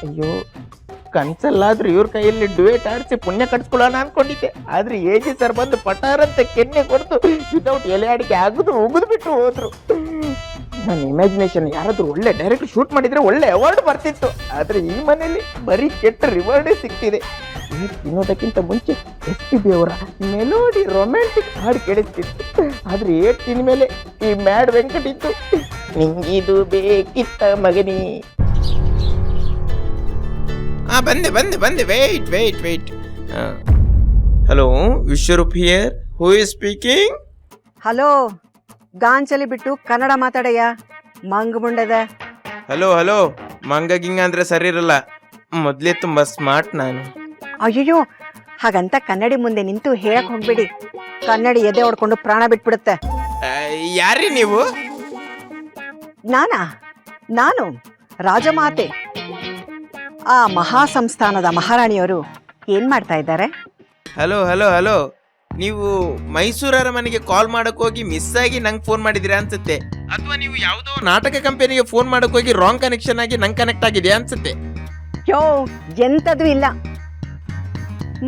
ಅಯ್ಯೋ, ಕನ್ಸಲ್ಲಾದ್ರೂ ಇವ್ರ ಕೈಯಲ್ಲಿ ಡುವೇಟ್ ಆಡಿಸಿ ಪುಣ್ಯ ಕಟ್ಸ್ಕೊಳ್ಳೋಣ ಅನ್ಕೊಂಡಿದ್ದೆ. ಆದ್ರೆ ಎಜಿ ಸರ್ ಬಂದು ಪಟಾರಂತ ಕೆನ್ನೆ ಕೊಡ್ತು ವಿತೌಟ್ ಎಲೆ ಅಡಿಕೆ ಅಗದು ಉಗಿದು ಬಿಟ್ಟು ಹೋದ್ರು. ನನ್ನ ಇಮ್ಯಾಜಿನೇಷನ್ ಯಾರಾದ್ರೂ ಒಳ್ಳೆ ಡೈರೆಕ್ಟ್ ಶೂಟ್ ಮಾಡಿದ್ರೆ ಒಳ್ಳೆ ಅವಾರ್ಡ್ ಬರ್ತಿತ್ತು. ಆದ್ರೆ ಈ ಮನೇಲಿ ಬರೀ ಕೆಟ್ಟ ರಿವಾರ್ಡೇ ಸಿಗ್ತಿದೆ. ತಿನ್ನೋದಕ್ಕಿಂತ ಮುಂಚೆ SPB ಅವರ ಮೆಲೋಡಿ ರೊಮ್ಯಾಂಟಿಕ್ ಹಾಡು ಕೇಳಿಸ್ತಿತ್ತು. ಆದ್ರೆ ತಿನ್ನ ಮೇಲೆ ಈ ಮ್ಯಾಡ್ ವೆಂಕಟ್ ಇತ್ತು. ನಿಂಗಿದು ಬೇಕಿತ್ತ ಮಗನಿ. ಬಂದೆ wait. Hello, Vishwaroop here. Who is speaking? Hello, ಗಾಂಚಲಿ ಬಿಟ್ಟು ಕನ್ನಡ ಮಾತಾಡಯ್ಯ, ಮಂಗ ಮುಂಡದ. ಹಲೋ, ಮಂಗ ಗಿಂಗ ಅಂದ್ರೆ ಸರಿ ಇರಲ್ಲ. ಮೊದ್ಲೇ ತುಂಬಾ ಸ್ಮಾರ್ಟ್ ನಾನು. ಅಯ್ಯೋ, ಹಾಗಂತ ಕನ್ನಡಿ ಮುಂದೆ ನಿಂತು ಹೇಳಕ್ ಹೋಗ್ಬೇಡಿ. ಕನ್ನಡಿ ಎದೆ ಹೊಡ್ಕೊಂಡು ಪ್ರಾಣ ಬಿಟ್ಬಿಡುತ್ತೆ. ಯಾರೀ ನೀವು? ನಾನು ರಾಜಮಾತೆ. ಆ ಮಹಾ ಸಂಸ್ಥಾನದ ಮಹಾರಾಣಿಯವರು ಏನ್ ಮಾಡ್ತಾ ಇದ್ದಾರೆ? ಹಲೋ, ನೀವು ಮೈಸೂರು ಅರಮನೆಗೆ ಕಾಲ್ ಮಾಡಕ್ ಹೋಗಿ ಮಿಸ್ ಆಗಿ ನಂಗೆ ಫೋನ್ ಮಾಡಿದಿರಾ ಅನ್ಸುತ್ತೆ. ಅಥವಾ ನೀವು ಯಾವುದೋ ನಾಟಕ ಕಂಪನಿಗೆ ಫೋನ್ ಮಾಡಕ್ ಹೋಗಿ ರಾಂಗ್ ಕನೆಕ್ಷನ್ ಆಗಿ ನಂಗೆ ಕನೆಕ್ಟ್ ಆಗಿದೆ ಅನ್ಸುತ್ತೆ. ಯೋ, ಎಂತದೂ ಇಲ್ಲ.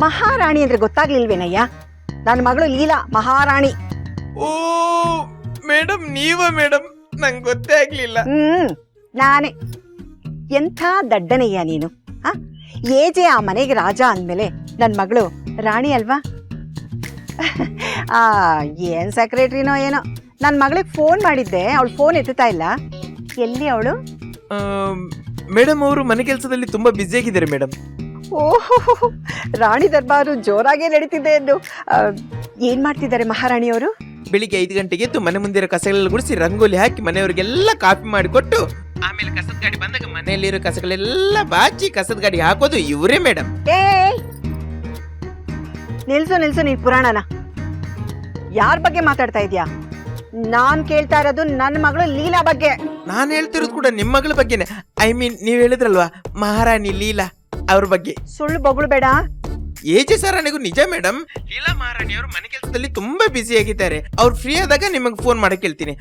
ಮಹಾರಾಣಿ ಅಂದ್ರೆ ಗೊತ್ತಾಗ್ಲಿಲ್ವೇನಯ್ಯ? ನನ್ನ ಮಗಳು ಲೀಲಾ ಮಹಾರಾಣಿ. ಓ ಮೇಡಮ್, ಮೇಡಮ್, ನಂಗೆ ಗೊತ್ತೇ ಆಗ್ಲಿಲ್ಲ. ನಾನೇ. ಎಂಥ ದಡ್ಡನಯ್ಯ ನೀನು. ಏಜೆ ಆ ಮನೆಗೆ ರಾಜ ಅಂದ್ಮೇಲೆ ನನ್ ಮಗಳು ರಾಣಿ ಅಲ್ವಾ? ಏನ್ ಸೆಕ್ರೆಟ್ರಿನೋ ಏನೋ. ನನ್ ಮಗಳಿಗೆ ಫೋನ್ ಮಾಡಿದ್ದೆ, ಅವಳು ಫೋನ್ ಎತ್ತುತ್ತಾ ಇಲ್ಲ. ಎಲ್ಲಿ ಅವಳು? ಮೇಡಮ್, ಅವರು ಮನೆ ಕೆಲಸದಲ್ಲಿ ತುಂಬಾ ಬ್ಯುಸಿ ಆಗಿದ್ದಾರೆ ಮೇಡಮ್. ಓಹೋ, ರಾಣಿ ದರ್ಬಾರು ಜೋರಾಗೇ ನಡೀತಿದೆ ಎಂದು. ಏನ್ ಮಾಡ್ತಿದ್ದಾರೆ ಮಹಾರಾಣಿಯವರು? ಬೆಳಿಗ್ಗೆ 5 ಗಂಟೆಗೆ ಎದ್ದು ಮನೆ ಮುಂದಿರೋ ಕಸಗಳೆಲ್ಲ ಗುಡಿಸಿ ರಂಗೋಲಿ ಹಾಕಿ ಮನೆಯವರಿಗೆಲ್ಲ ಕಾಫಿ ಮಾಡಿಕೊಟ್ಟು ಆಮೇಲೆ ಕಸದ ಗಾಡಿ ಬಂದಾಗ ಮನೆಯಲ್ಲಿರೋ ಕಸಗಳೆಲ್ಲ ಬಾಚಿ ಕಸದ ಗಾಡಿ ಹಾಕೋದು ಇವರೇ ಮೇಡಮ್. ನಿಲ್ಸು ನೀ ಪುರಾಣನ. ಯಾರ ಬಗ್ಗೆ ಮಾತಾಡ್ತಾ ಇದ್ಯಾ? ನಾನ್ ಕೇಳ್ತಾ ಇರೋದು ನನ್ನ ಮಗಳು ಲೀಲಾ ಬಗ್ಗೆ. ನಾನು ಹೇಳ್ತಿರೋದು ಕೂಡ ನಿಮ್ಮ ಮಗಳ ಬಗ್ಗೆನೆ. ಐ ಮೀನ್, ನೀವ್ ಹೇಳಿದ್ರಲ್ವಾ ಮಹಾರಾಣಿ ಲೀಲಾ, ಅವ್ರ ಬಗ್ಗೆ. ಸುಳ್ಳು ಬೊಗಳು ಬೇಡ. ಏಜೆ ಸರಾಣಿಗೂ ನಿಜ ಮೇಡಮ್. ಲೀಲಾ ಮಹಾರಾಣಿ ಅವರು ಮನೆ ಕೆಲಸದಲ್ಲಿ ತುಂಬಾ ಬ್ಯುಸಿ ಆಗಿದ್ದಾರೆ. ಅವ್ರು ಫ್ರೀ ಆದಾಗ ನಿಮಗೆ ಫೋನ್ ಮಾಡಕ್ ಹೇಳ್ತೀನಿ.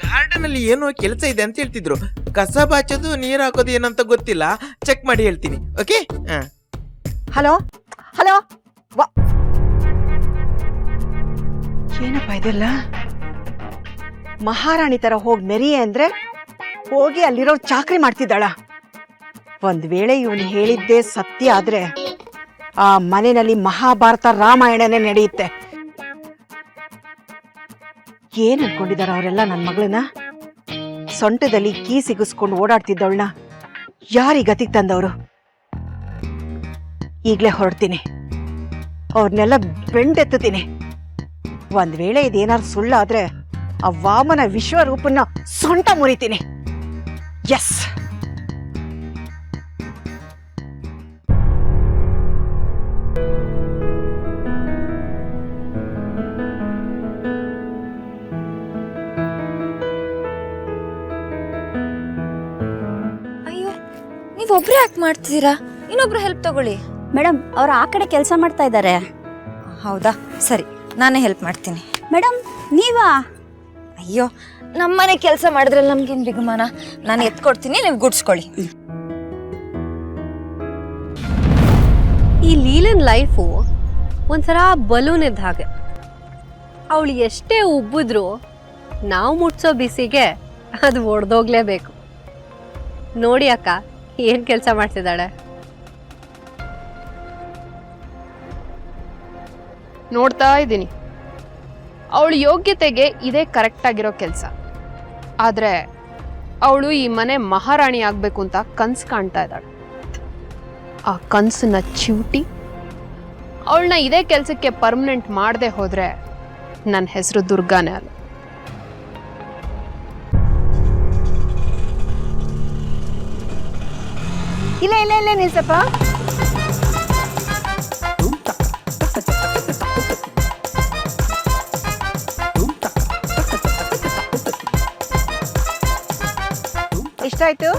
ಗಾರ್ಡನ್ ಅಲ್ಲಿ ಏನೋ ಕೆಲಸ ಇದೆ ಅಂತ ಹೇಳ್ತಿದ್ರು. ಕಸ ಬಾಚೋದು, ನೀರ್ ಹಾಕೋದು ಏನಂತ ಗೊತ್ತಿಲ್ಲ, ಚೆಕ್ ಮಾಡಿ ಹೇಳ್ತೀನಿ. ಓಕೆ? ಹಲೋ, ಏನಪ್ಪ ಇದೆಲ್ಲ? ಮಹಾರಾಣಿ ತರ ಹೋಗಿ ಮೆರಿಯೆ ಅಂದ್ರೆ ಹೋಗಿ ಅಲ್ಲಿರೋ ಚಾಕ್ರಿ ಮಾಡ್ತಿದ್ದಾಳ. ಒಂದ್ ವೇಳೆ ಇವನು ಹೇಳಿದ್ದೇ ಸತ್ಯ ಆದ್ರೆ ಆ ಮನೆಯಲ್ಲಿ ಮಹಾಭಾರತ ರಾಮಾಯಣನೇ ನಡೆಯುತ್ತೆ. ಏನ್ ಅನ್ಕೊಂಡಿದಾರ ಅವರೆಲ್ಲ ನನ್ನ ಮಗಳನ್ನ? ಸೊಂಟದಲ್ಲಿ ಕೀ ಸಿಗಿಸ್ಕೊಂಡು ಓಡಾಡ್ತಿದ್ದವಳನ್ನ ಯಾರಿಗತಿಗೆ ತಂದವರು? ಈಗ್ಲೇ ಹೊರಡ್ತೀನಿ, ಅವ್ರನ್ನೆಲ್ಲ ಬೆಂಡೆತ್ತೀನಿ. ಒಂದ್ ವೇಳೆ ಇದೇನಾದ್ರು ಸುಳ್ಳಾದ್ರೆ ಆ ವಾಮನ ವಿಶ್ವರೂಪನ್ನ ಸೊಂಟ ಮುರಿತೀನಿ. ಎಸ್. ಅಯ್ಯೋ, ನೀವೊಬ್ರೇ ಯಾಕೆ ಮಾಡ್ತಿದ್ದೀರಾ? ಇನ್ನೊಬ್ರು ಹೆಲ್ಪ್ ತಗೊಳ್ಳಿ. ಮೇಡಮ್, ಅವ್ರು ಆ ಕಡೆ ಕೆಲಸ ಮಾಡ್ತಾ ಇದ್ದಾರೆ. ಹೌದಾ, ಸರಿ, ನಾನೇ ಹೆಲ್ಪ್ ಮಾಡ್ತೀನಿ. ಮೇಡಮ್, ನೀವಾ? ಅಯ್ಯೋ, ನಮ್ಮನೆ ಕೆಲಸ ಮಾಡಿದ್ರೆ ನಮ್ಗೇನು ಬಿಗುಮಾನ. ನಾನು ಎತ್ಕೊಡ್ತೀನಿ, ನೀವು ಗುಡ್ಸ್ಕೊಳ್ಳಿ. ಈ ಲೀಲನ್ ಲೈಫು ಒಂಥರ ಬಲೂನ್ ಇದ್ದ ಹಾಗೆ. ಅವಳು ಎಷ್ಟೇ ಉಬ್ಬಿದ್ರು ನಾವು ಮುಟ್ಸೋ ಬಿಸಿಗೆ ಅದು ಒಡೆದೋಗ್ಲೇಬೇಕು. ನೋಡಿ ಅಕ್ಕ, ಏನು ಕೆಲಸ ಮಾಡ್ತಿದ್ದಾಳೆ. ನೋಡ್ತಾ ಇದ್ದೀನಿ. ಅವಳ ಯೋಗ್ಯತೆಗೆ ಇದೇ ಕರೆಕ್ಟ್ ಆಗಿರೋ ಕೆಲಸ. ಆದರೆ ಅವಳು ಈ ಮನೆ ಮಹಾರಾಣಿ ಆಗಬೇಕು ಅಂತ ಕನಸು ಕಾಣ್ತಾ ಇದ್ದಾಳೆ. ಆ ಕನಸನ್ನ ಚಿವುಟಿ ಅವಳನ್ನ ಇದೇ ಕೆಲಸಕ್ಕೆ ಪರ್ಮನೆಂಟ್ ಮಾಡದೆ ಹೋದರೆ ನನ್ನ ಹೆಸರು ದುರ್ಗಾನೇ ಅಲ್ಲ. ಇಲ್ಲ ನಿಲ್ಸಪ್ಪ. ಎಷ್ಟಾಯ್ತು?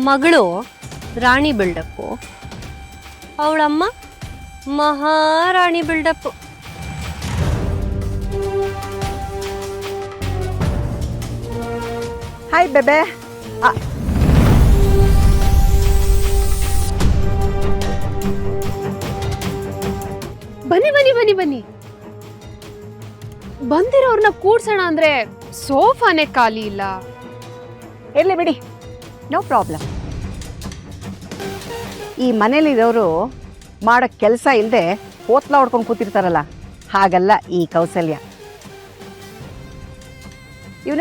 ಮಗಳು ರಾಣಿ ಬಿಲ್ಡಪ್ಪು, ಅವಳಮ್ಮ ಮಹಾರಾಣಿ ಬಿಲ್ಡಪ್ಪು. ಹಾಯ್ ಬೇಬೆ. ಬನ್ನಿ ಬನ್ನಿ ಬನ್ನಿ ಬನ್ನಿ. ಬಂದಿರೋರ್ನ ಕೂಡ್ಸೋಣ ಅಂದ್ರೆ ಸೋಫಾನೇ ಖಾಲಿ ಇಲ್ಲ. ಇರ್ಲಿ ಬಿಡಿ, ನೋ ಪ್ರಾಬ್ಲಮ್. ಈ ಮನೇಲಿರೋರು ಮಾಡೋ ಕೆಲಸ ಇಲ್ಲದೆ ಹೋತ್ಲ ಹೊಡ್ಕೊಂಡು ಕೂತಿರ್ತಾರಲ್ಲ, ಹಾಗಲ್ಲ ಈ Kausalya.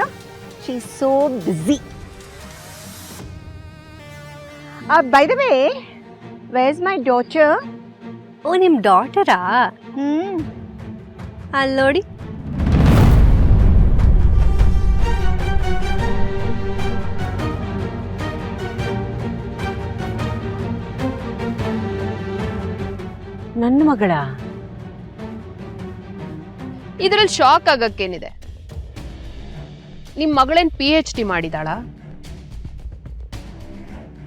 No she is so busy. By the way, where is my daughter? ಓ, ನಿಮ್ಮ ಡಾಟರಾ? ಹ್ಮ್, ಅಲ್ಲಿ ನೋಡಿ. ನನ್ನ ಮಗಳ? ಇದ್ರಲ್ಲಿ ಶಾಕ್ ಆಗಕ್ಕೇನಿದೆ? ನಿಮ್ ಮಗಳೇನ್ PhD ಮಾಡಿದಾಳ?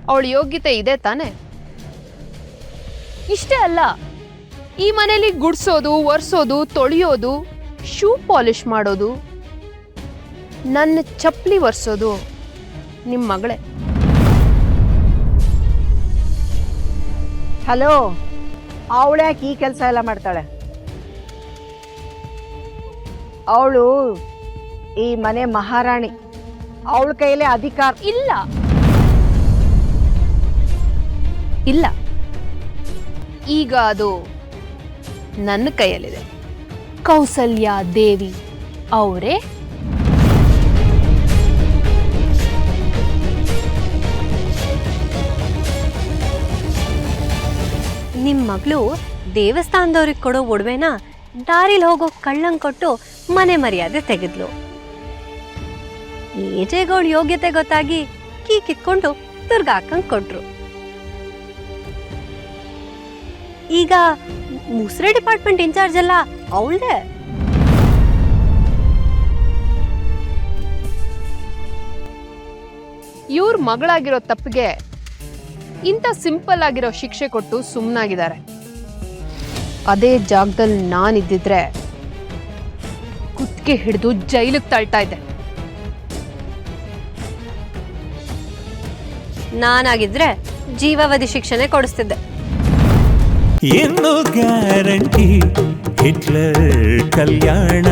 ಅವಳ ಯೋಗ್ಯತೆ ಇದೆ ತಾನೆ? ಇಷ್ಟೇ ಅಲ್ಲ, ಈ ಮನೇಲಿ ಗುಡ್ಸೋದು, ಒರ್ಸೋದು, ತೊಳೆಯೋದು, ಶೂ ಪಾಲಿಶ್ ಮಾಡೋದು, ನನ್ನ ಚಪ್ಪಲಿ ಒರ್ಸೋದು ನಿಮ್ ಮಗಳೇ. ಹಲೋ, ಅವಳ್ಯಾಕೆ ಈ ಕೆಲಸ ಎಲ್ಲ ಮಾಡ್ತಾಳೆ? ಅವಳು ಈ ಮನೆ ಮಹಾರಾಣಿ. ಅವಳ ಕೈಯಲ್ಲಿ ಅಧಿಕಾರ ಇಲ್ಲ ಇಲ್ಲ, ಈಗ ಅದು ನನ್ನ ಕೈಯಲ್ಲಿದೆ. ಕೌಸಲ್ಯ ದೇವಿ ಅವರೇ ನಿಮ್ಮ ಮಗಳು ದೇವಸ್ಥಾನದವ್ರಿಗೆ ಕೊಡೋ ಒಡವೆನ ದಾರಿಲಿ ಹೋಗೋ ಕಳ್ಳಂಗ್ ಕೊಟ್ಟು ಮನೆ ಮರ್ಯಾದೆ ತೆಗೆದ್ಲು. ಏಜೆಗೌಳ ಯೋಗ್ಯತೆ ಗೊತ್ತಾಗಿ ಕೀ ಕಿತ್ಕೊಂಡು ದುರ್ಗಾಕಂಗ್ ಕೊಟ್ರು. ಈಗ ಮುಸ್ರೆ ಡಿಪಾರ್ಟ್ಮೆಂಟ್ ಇನ್ಚಾರ್ಜ್ ಎಲ್ಲ ಅವಳದೇ. ಇವ್ರ ಮಗಳಾಗಿರೋ ತಪ್ಪಿಗೆ ಇಂಥ ಸಿಂಪಲ್ ಆಗಿರೋ ಶಿಕ್ಷೆ ಕೊಟ್ಟು ಸುಮ್ಮನಾಗಿದ್ದಾರೆ. ಅದೇ ಜಾಗದಲ್ಲಿ ನಾನಿದ್ದಿದ್ರೆ ಕುತ್ತಿಗೆ ಹಿಡಿದು ಜೈಲಿಗೆ ತಳ್ತಾ ಇದ್ದೆ. ನಾನಾಗಿದ್ರೆ ಜೀವಾವಧಿ ಶಿಕ್ಷೆನೆ ಕೊಡಿಸ್ತಿದ್ದೆ. ಏನು ಗ್ಯಾರಂಟಿ ಹಿಟ್ಲರ್ ಕಲ್ಯಾಣ